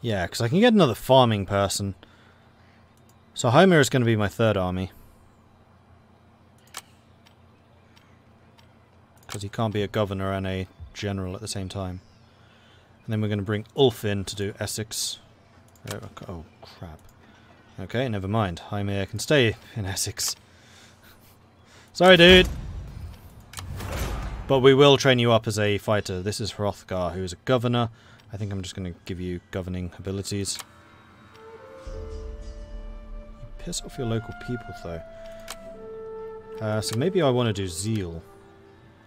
Yeah, because I can get another farming person. So Hymir is going to be my third army. Because he can't be a governor and a general at the same time. And then we're going to bring Ulf in to do Essex. Oh, crap. Okay, never mind. Hymir can stay in Essex. Sorry, dude. But we will train you up as a fighter. This is Hrothgar, who is a governor. I think I'm just going to give you governing abilities. You piss off your local people, though. So maybe I want to do Zeal.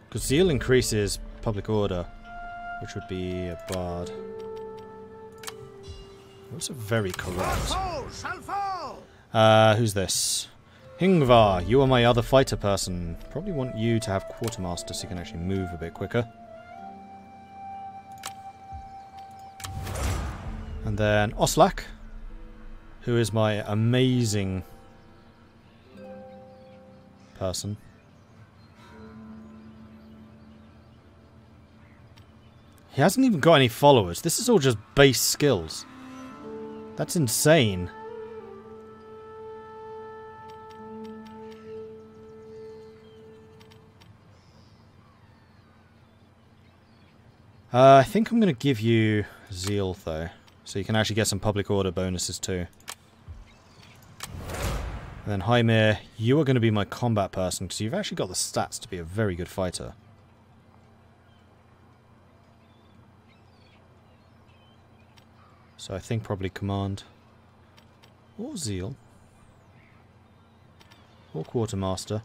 Because Zeal increases public order, which would be a bard. Also very corrupt. Who's this? Hingvar, you are my other fighter person. Probably want you to have quartermaster so you can actually move a bit quicker. And then Oslak, who is my amazing person. He hasn't even got any followers. This is all just base skills. That's insane. I think I'm going to give you Zeal, though. So you can actually get some public order bonuses, too. And then Hymir, you are going to be my combat person, because you've actually got the stats to be a very good fighter. So I think probably command. Or Zeal. Or quartermaster.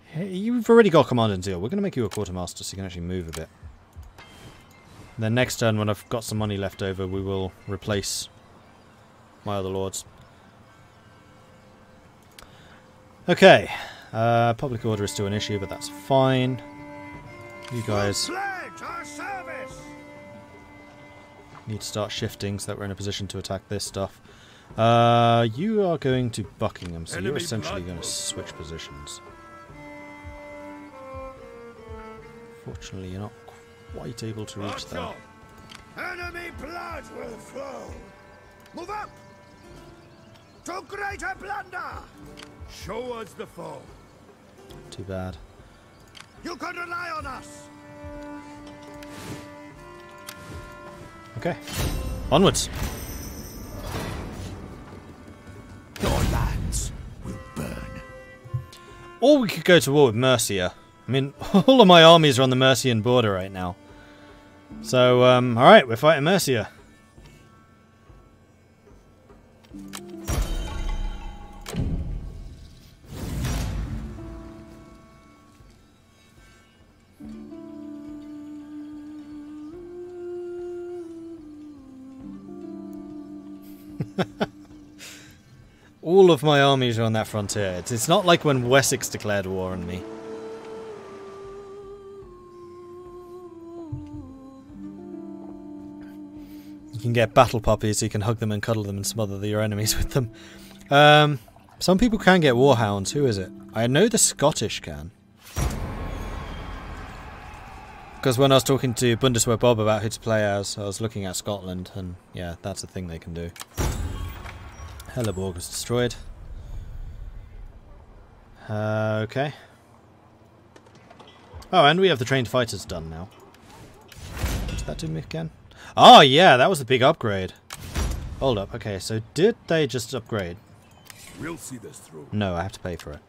Hey, you've already got command and Zeal. We're going to make you a quartermaster so you can actually move a bit. And then next turn, when I've got some money left over, we will replace my other lords. Okay. Public order is still an issue, but that's fine. You guys need to start shifting so that we're in a position to attack this stuff. You are going to Buckingham, so you're essentially going to switch positions. Fortunately, you're not quite able to reach there. Enemy blood will flow. Move up to greater plunder. Show us the foe. Too bad. You can rely on us. Okay, onwards. Your lands will burn. Or we could go to war with Mercia. I mean, all of my armies are on the Mercian border right now. So, alright, we're fighting Mercia. All of my armies are on that frontier. It's not like when Wessex declared war on me. You can get battle puppies so you can hug them and cuddle them and smother your enemies with them. Some people can get warhounds. Who is it? I know the Scottish can. Because when I was talking to Bundeswehr Bob about who to play as, I was looking at Scotland, and yeah, that's a thing they can do. Helleborg was destroyed. Okay. Oh, and we have the trained fighters done now. What did that do me again? Oh, yeah, that was the big upgrade. Hold up, okay, so did they just upgrade? We'll see this through. No, I have to pay for it.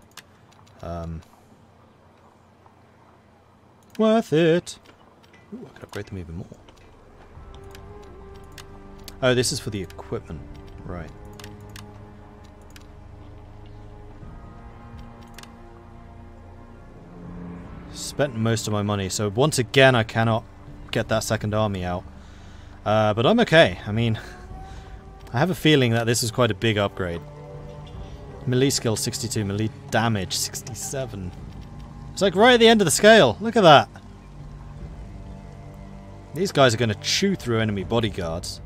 Worth it. Ooh, I could upgrade them even more. Oh, this is for the equipment. Right. Spent most of my money, so once again I cannot get that second army out. But I'm okay. I mean, I have a feeling that this is quite a big upgrade. Melee skill 62, melee damage 67. It's like right at the end of the scale. Look at that. These guys are going to chew through enemy bodyguards.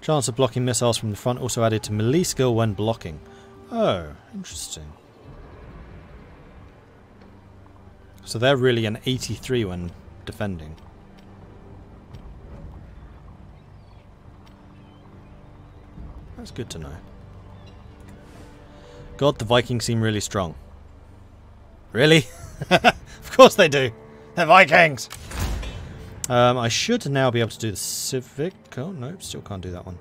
Chance of blocking missiles from the front also added to melee skill when blocking. Oh, interesting. So they're really an 83 when defending. That's good to know. God, the Vikings seem really strong. Really? Of course they do. They're Vikings! I should now be able to do the civic. Oh, no, still can't do that one.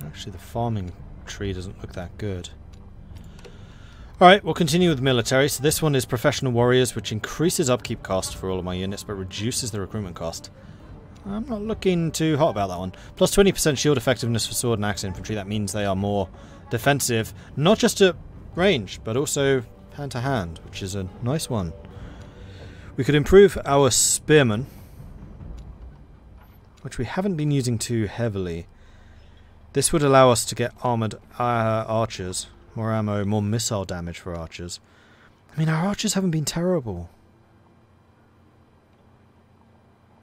Actually, the farming tree doesn't look that good. Alright, we'll continue with military. So this one is professional warriors, which increases upkeep cost for all of my units, but reduces the recruitment cost. I'm not looking too hot about that one. Plus 20% shield effectiveness for sword and axe infantry. That means they are more defensive, not just at range, but also hand to hand, which is a nice one. We could improve our spearmen, which we haven't been using too heavily. This would allow us to get armoured archers. More ammo, more missile damage for archers. I mean, our archers haven't been terrible.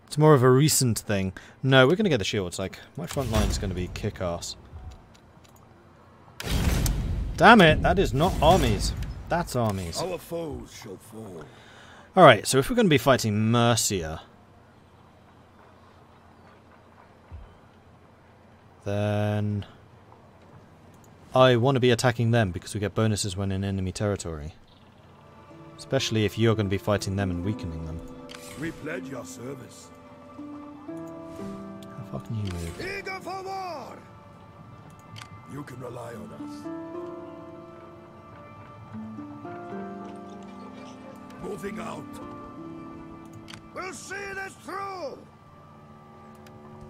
It's more of a recent thing. No, we're going to get the shields. Like, my front line is going to be kick-ass. Damn it! That is not armies. That's armies. Our foes shall fall. Alright, so if we're going to be fighting Mercia, then I want to be attacking them because we get bonuses when in enemy territory. Especially if you're going to be fighting them and weakening them. We pledge your service. How far can you move? Eager for war! You can rely on us. Moving out. We'll see this through!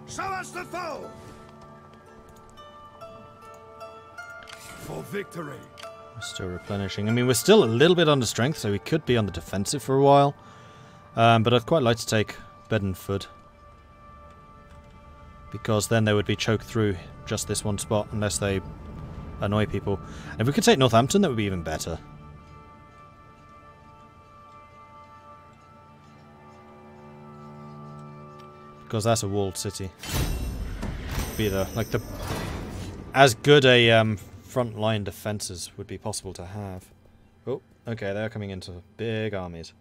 Show us the foe! For victory! We're still replenishing. I mean, we're still a little bit under strength, so we could be on the defensive for a while. But I'd quite like to take Bedford, because then they would be choked through just this one spot, unless they annoy people. And if we could take Northampton, that would be even better. Because that's a walled city. Be the as good a front line defences would be possible to have. Oh, okay, they're coming into big armies.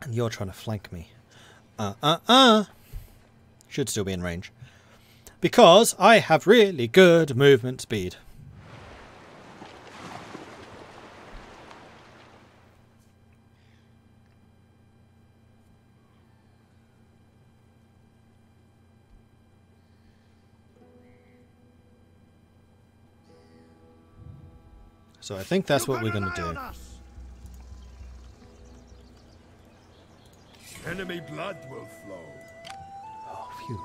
And you're trying to flank me. Should still be in range. Because I have really good movement speed. So I think that's what we're going to do. Enemy blood will flow. Oh, phew.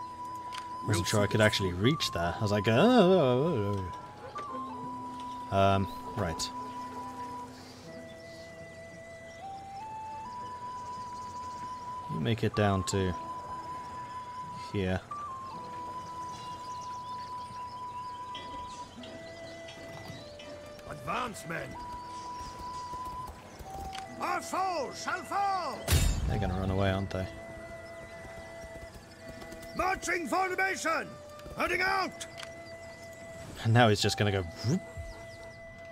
Wasn't sure I could actually reach there. I was like, oh. Right. You make it down to here. Advance, men! Our foes shall fall! They're going to run away, aren't they? Marching formation! Heading out! And now he's just going to go whoop,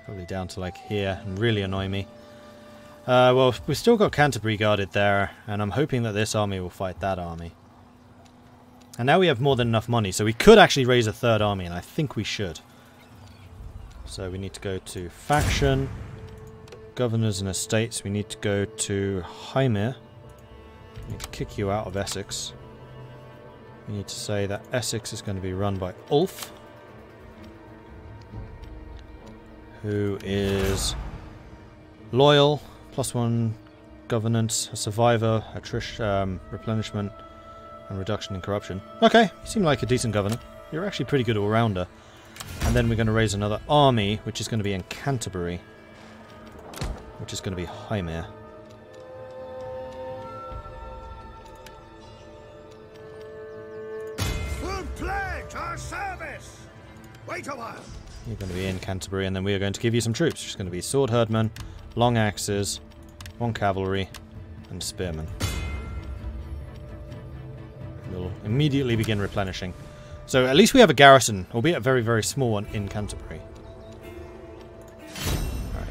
probably down to like here and really annoy me. Well, we've still got Canterbury guarded there, and I'm hoping that this army will fight that army. And now we have more than enough money, so we could actually raise a third army, and I think we should. So we need to go to faction, governors and estates. We need to go to Hymir. We need to kick you out of Essex. We need to say that Essex is going to be run by Ulf, who is loyal, +1 governance, a survivor, attrition, replenishment, and reduction in corruption. Okay, you seem like a decent governor. You're actually pretty good all-rounder. And then we're going to raise another army, which is going to be in Canterbury, which is going to be Hymir. We'll pledge our service! Wait a while. You're going to be in Canterbury, and then we are going to give you some troops. It's going to be sword herdmen, long axes, 1 cavalry, and spearmen. We'll immediately begin replenishing. So at least we have a garrison, albeit a very, very small one, in Canterbury. Right.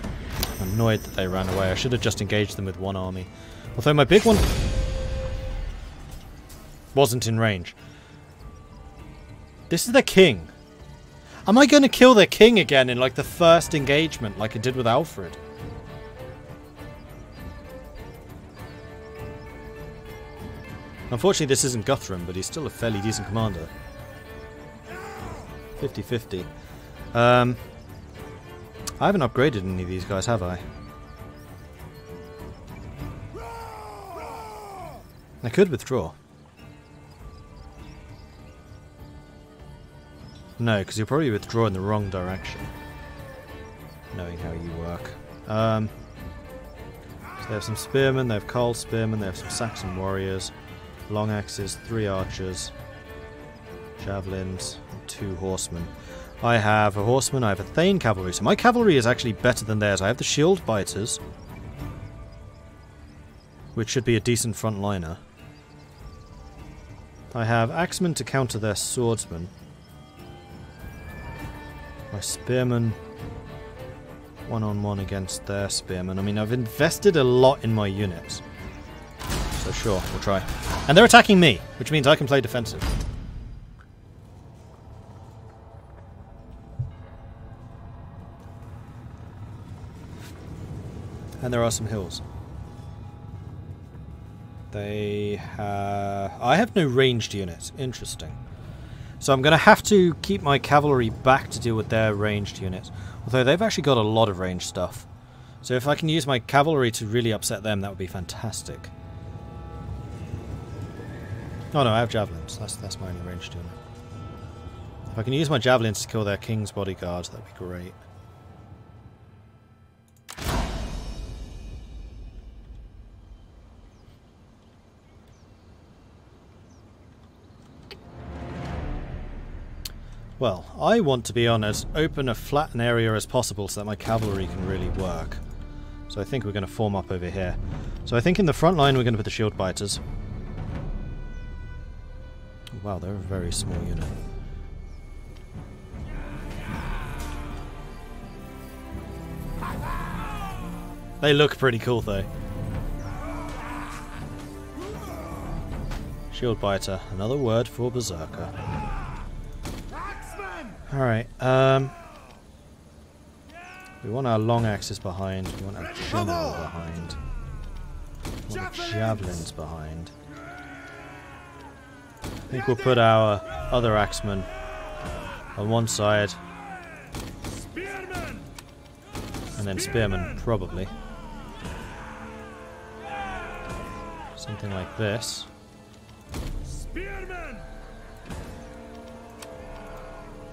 I'm annoyed that they ran away. I should have just engaged them with 1 army. Although my big one wasn't in range. This is the king. Am I going to kill their king again in like the first engagement like I did with Alfred? Unfortunately this isn't Guthrum, but he's still a fairly decent commander. 50-50. I haven't upgraded any of these guys, have I? I could withdraw. No, because you'll probably withdraw in the wrong direction. Knowing how you work. So they have some spearmen, they have Carl spearmen, they have some Saxon warriors, long axes, 3 archers, javelins, and 2 horsemen. I have a horseman, I have a Thane cavalry, so my cavalry is actually better than theirs. I have the shield biters, which should be a decent frontliner. I have axemen to counter their swordsmen. My spearmen, 1-on-1 against their spearmen. I mean, I've invested a lot in my units. So sure, we'll try. And they're attacking me, which means I can play defensive. And there are some hills. They have... I have no ranged units. Interesting. So I'm going to have to keep my cavalry back to deal with their ranged units. Although they've actually got a lot of ranged stuff. So if I can use my cavalry to really upset them, that would be fantastic. Oh no, I have javelins. That's my only ranged unit. If I can use my javelins to kill their king's bodyguard, that'd be great. Well, I want to be on as open a flat an area as possible so that my cavalry can really work. So I think we're going to form up over here. So I think in the front line we're going to put the shield biters. Wow, they're a very small unit. They look pretty cool though. Shield biter, another word for berserker. Alright, we want our long axes behind, we want our general behind, we want our javelins behind. I think we'll put our other axemen on one side, and then spearmen, probably. Something like this.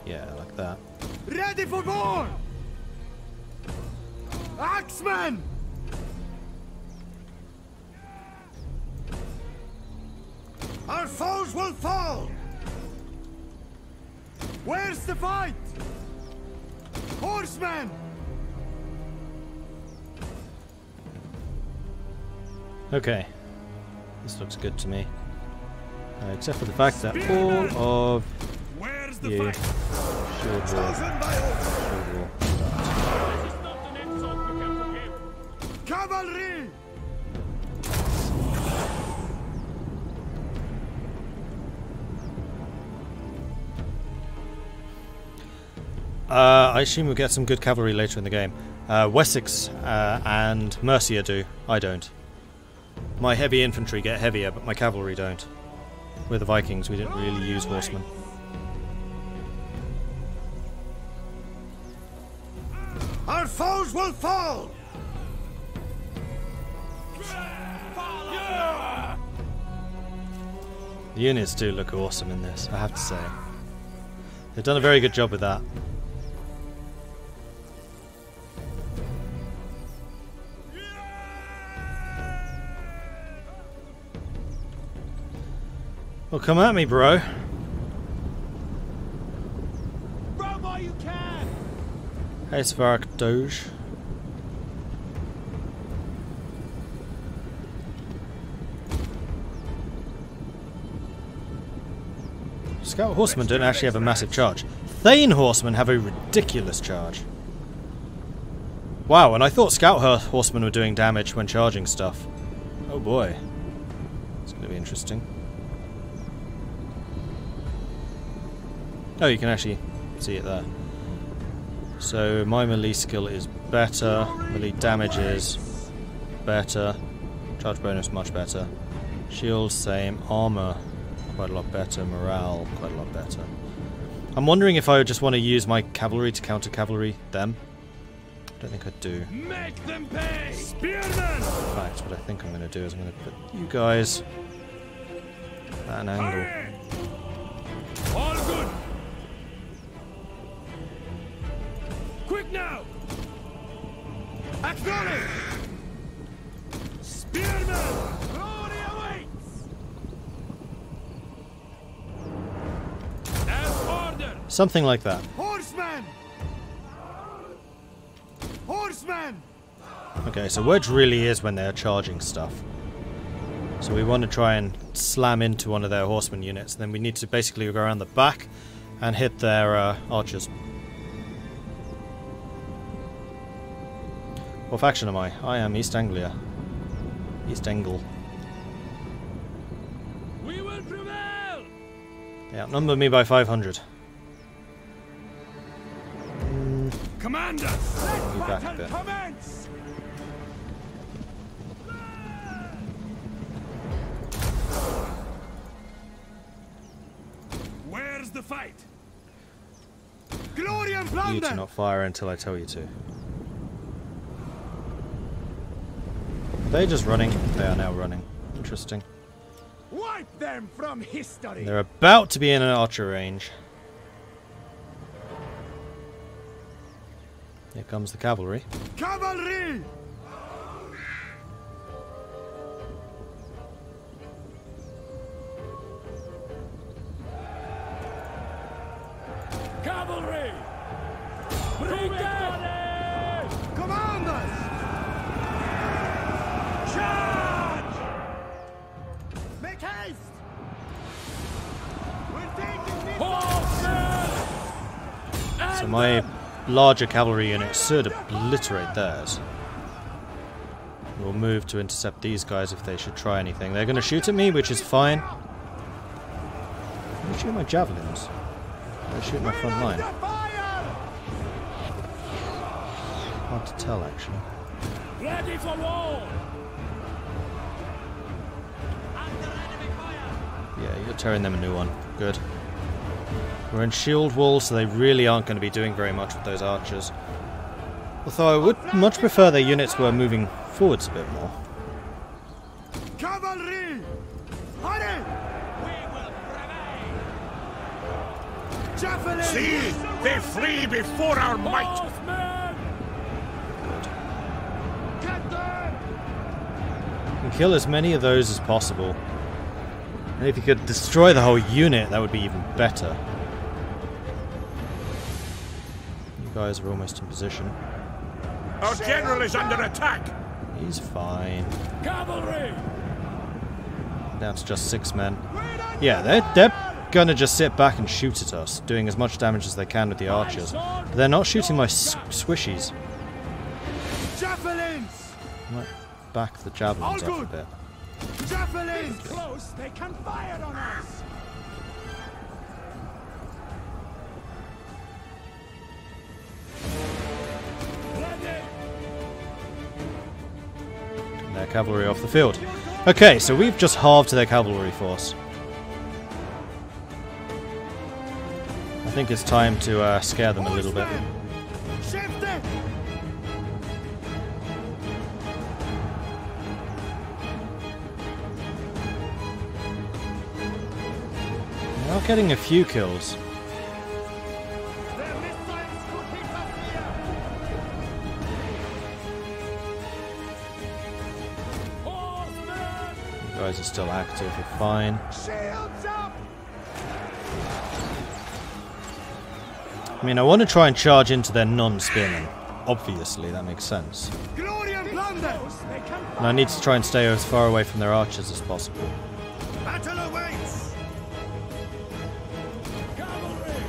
Yeah, like that. Ready for war! Axemen! Our foes will fall! Where's the fight? Horsemen! Okay. This looks good to me. Except for the fact that all of you shield wall. Cavalry! I assume we'll get some good cavalry later in the game. Wessex and Mercia do. I don't. My heavy infantry get heavier, but my cavalry don't. With the Vikings, we didn't really use horsemen. Our foes will fall! The units do look awesome in this, I have to say. They've done a very good job with that. Well, come at me, bro. Run while you can! Hey, Svarak Doge. Scout horsemen don't actually have a massive charge. Thane horsemen have a ridiculous charge. Wow, and I thought scout horsemen were doing damage when charging stuff. Oh boy. It's going to be interesting. Oh, you can actually see it there. So my melee skill is better, melee damage is better, charge bonus much better, shield same, armor quite a lot better, morale quite a lot better. I'm wondering if I would just want to use my cavalry to counter cavalry them. I don't think I do. Make them pay! Spearmen! In fact, what I think I'm going to do is I'm going to put you guys at an angle. All good! Quick now! Acknowledge! Spearmen! Glory awaits! As ordered! Something like that. Horsemen! Horsemen! Okay, so wedge really is when they're charging stuff. So we want to try and slam into one of their horseman units, and then we need to basically go around the back and hit their archers. What faction am I? I am East Anglia. East Engle. We will prevail! They outnumber me by 500. Commander! I'll be back a Battle bit. commence! Where's the fight? Glory and You to plunder! not fire until I tell you to. They're just running. They are now running. Interesting. Wipe them from history! They're about to be in an archer range. Here comes the cavalry. Cavalry! Cavalry! Brigade! Commanders! Charge! Make haste! We're taking this. So my larger cavalry units should obliterate theirs. We'll move to intercept these guys if they should try anything. They're going to shoot at me, which is fine. They're shooting my javelins. They're shooting my front line. Hard to tell, actually. Ready for war! Yeah, you're tearing them a new one. Good. We're in shield wall, so they really aren't going to be doing very much with those archers. Although I would much prefer their units were moving forwards a bit more. Cavalry! Hurry! Javelin! See, they flee before our might. Get them! And kill as many of those as possible. And if you could destroy the whole unit, that would be even better. You guys are almost in position. Our general is under attack. He's fine. Cavalry! Down to just 6 men. Yeah, they're gonna just sit back and shoot at us, doing as much damage as they can with the archers. But they're not shooting my swishies. Javelins! I might back the javelins All off a good. bit. Javelins! Close, they can fire on us! Ready! Their cavalry off the field. Okay, so we've just halved their cavalry force. I think it's time to scare them a little bit. Shift it! They are getting a few kills. Their missiles could hit us here! Horsemen! You guys are still active, you're fine. Shields up! I mean, I want to try and charge into their non-spearmen. Obviously, that makes sense. Glory and plunder! And I need to try and stay as far away from their archers as possible. Battle awaits! Cavalry!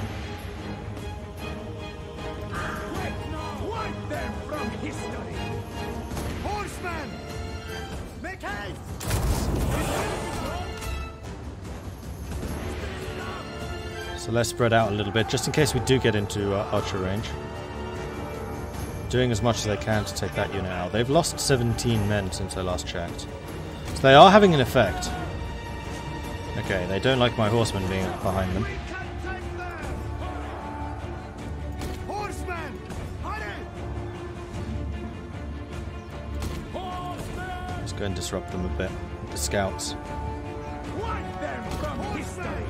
Wipe them from history! Horsemen! Make haste! So let's spread out a little bit, just in case we do get into archer range. Doing as much as they can to take that unit out. They've lost 17 men since I last checked. So they are having an effect. Okay, they don't like my horsemen being behind them. Horsemen! Hurry! Let's go and disrupt them a bit with the scouts. Wipe them from history!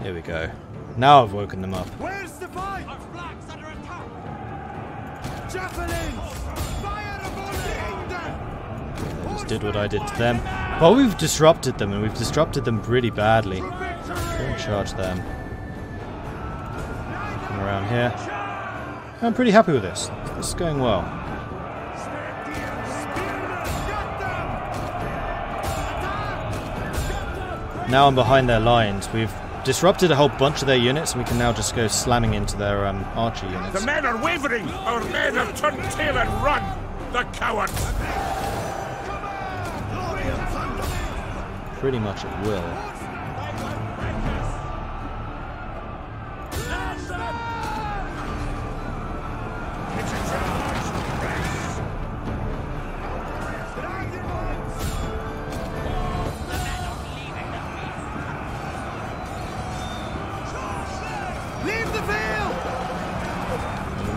Here we go. Now I've woken them up. Where's the fight? Our flags under attack. Javelins! Fire a volley! Just did what I did to them. But we've disrupted them, and we've disrupted them pretty badly. Go and charge them. Come around here. I'm pretty happy with this. This is going well. Now I'm behind their lines. We've disrupted a whole bunch of their units, and we can now just go slamming into their archer units. The men are wavering! Our men have turned tail and run! The cowards! Pretty much at will.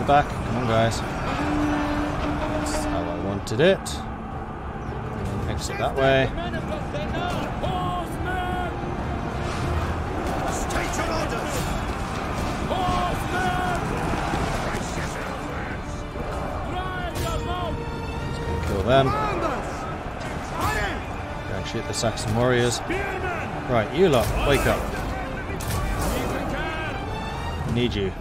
Back. Come on, guys. That's how I wanted it. Exit that way. Let's go kill them. Go and shoot the Saxon warriors. Right, you lot, wake up. I need you.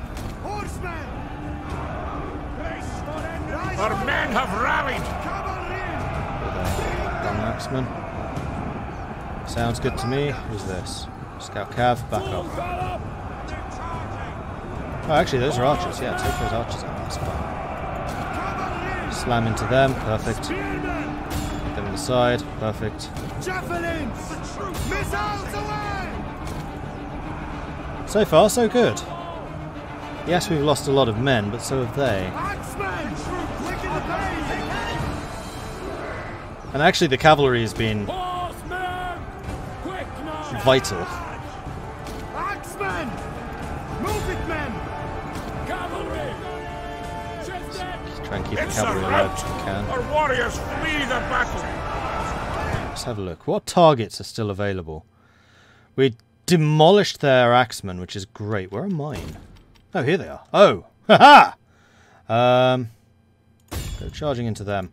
Our men have rallied! Axeman. Sounds good to me. Who's this? Scout Cav, back up. Oh, actually, those are archers. Yeah, take those archers out. That's fine. Slam into them. Perfect. Get them on the side. Perfect. So far, so good. Yes, we've lost a lot of men, but so have they. And actually the cavalry has been vital. Axemen! Move it, men! Cavalry! Try and keep the cavalry alive if we can. Our warriors flee the battle! Let's have a look. What targets are still available? We demolished their axemen, which is great. Where are mine? Oh, here they are. Oh! Haha! Go charging into them.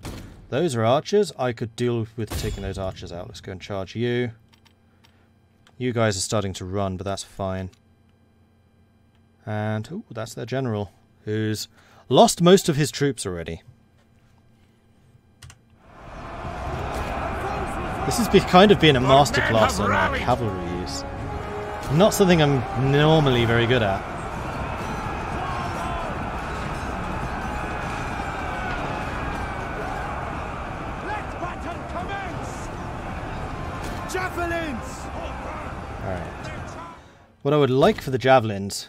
Those are archers. I could deal with taking those archers out. Let's go and charge you. You guys are starting to run, but that's fine. And, ooh, that's their general, who's lost most of his troops already. This has kind of been a masterclass on cavalry use. Not something I'm normally very good at. Alright. What I would like for the javelins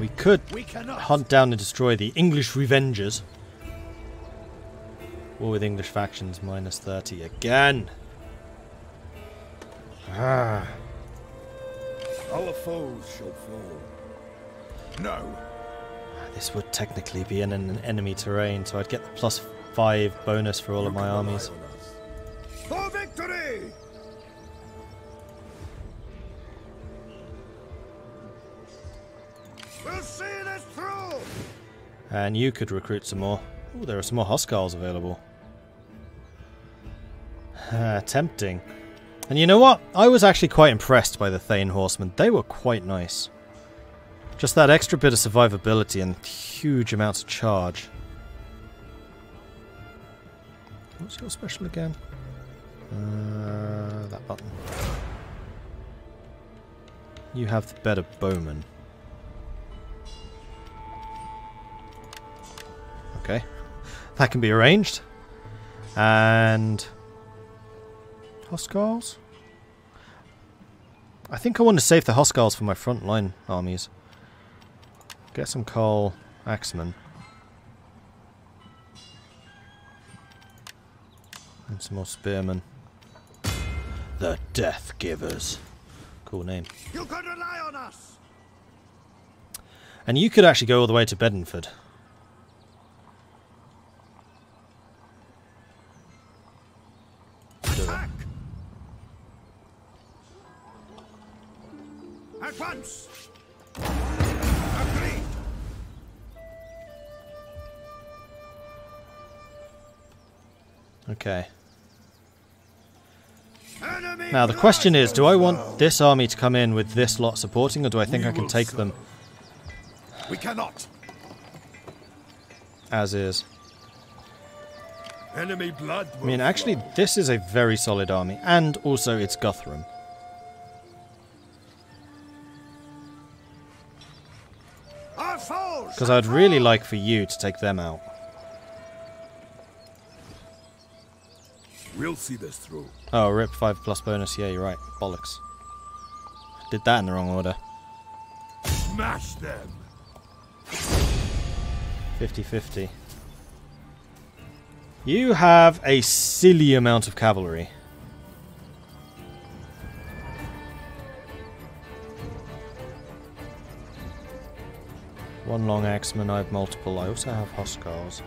We could hunt down and destroy the English Revengers. War with English factions, minus 30 again. Our foes shall fall. No. This would technically be in an enemy terrain, so I'd get the +5 bonus for all of my armies. For victory! We'll see this through! And you could recruit some more. Ooh, there are some more Huskarls available. Tempting. And you know what? I was actually quite impressed by the Thane Horsemen. They were quite nice. Just that extra bit of survivability and huge amounts of charge. What's your special again? That button. You have the better bowman. Okay. That can be arranged. And Huskarls? I think I want to save the Huskarls for my frontline armies. Get some coal axemen. And some more spearmen. The Death Givers. Cool name. You can rely on us! And you could actually go all the way to Bedford. Attack! At once! Agreed! Okay. Enemy Now the question is, do I want this army to come in with this lot supporting, or do I think I can take them We cannot. as is? Enemy blood. I mean, actually, this is a very solid army, and also it's Guthrum. Because I'd really like for you to take them out. We'll see this through. Oh, rip 5+ bonus. Yeah, you're right. Bollocks. Did that in the wrong order. Smash them. 50-50. You have a silly amount of cavalry. One long axeman, I have multiple. I also have Huskarls.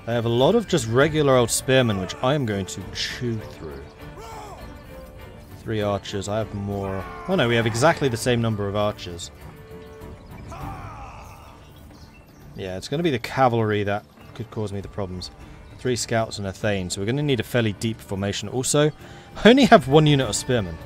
I have a lot of just regular old spearmen, which I am going to chew through. 3 archers, I have more. Oh no, we have exactly the same number of archers. Yeah, it's going to be the cavalry that could cause me the problems. 3 scouts and a thane, so we're going to need a fairly deep formation. Also, I only have 1 unit of spearmen.